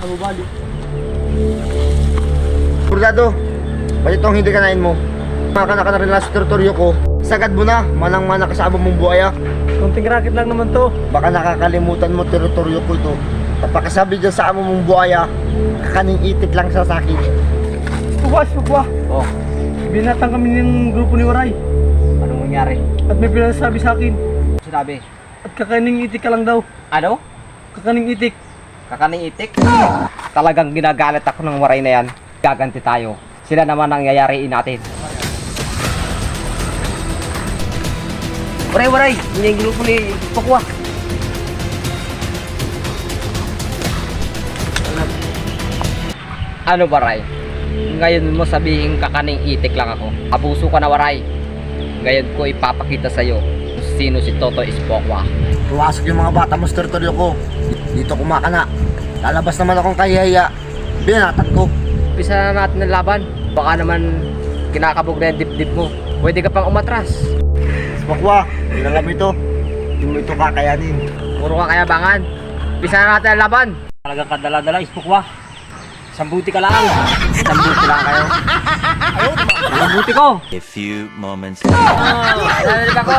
Ako balik. Burdado, ba't itong hindi kanain mo? Makakanak ka na rin lang sa teritoryo ko. Sagad mo na, manang-mana ka sa amo mong buhaya. Konting racket lang naman to. Baka nakakalimutan mo teritoryo ko ito. Kapakasabi dyan sa amo mong buhaya, kakaning itik lang sa akin. Sugwa. Oh, Binatang kami ng grupo ni Waray. anong nangyari? At may pinasabi sa akin. Sinabi? At kakaning itik ka lang daw. Ano? Kakaning itik. Kakaning itik? Talagang ginagalit ako ng Waray na yan. Gaganti tayo. Sila naman ang yayariin natin. Waray! Hindi yung grupo ni Pakwa. Ano Waray? Ngayon mo sabihin kakaning itik lang ako. Abuso ka na Waray. Ngayon ko ipapakita sa'yo kung sino si Toto Ispokwa. Tuwasok yung mga bata mo sa teritoryo ko. Dito kumakana. Lalabas naman akong kahihiya. Binatan ko. Umpisa na natin ang laban. Baka naman kinakabog na yung dibdib mo. Pwede ka pang umatras. Pakwa, nilalam ito. Hindi mo ito kakayanin. Puro ka kayabangan. Umpisa na natin ang laban. Talagang kadala-dala ispukwa. Sambuti ka lang. Sambuti lang kayo. Sambuti ko. A few moments Narinig ako.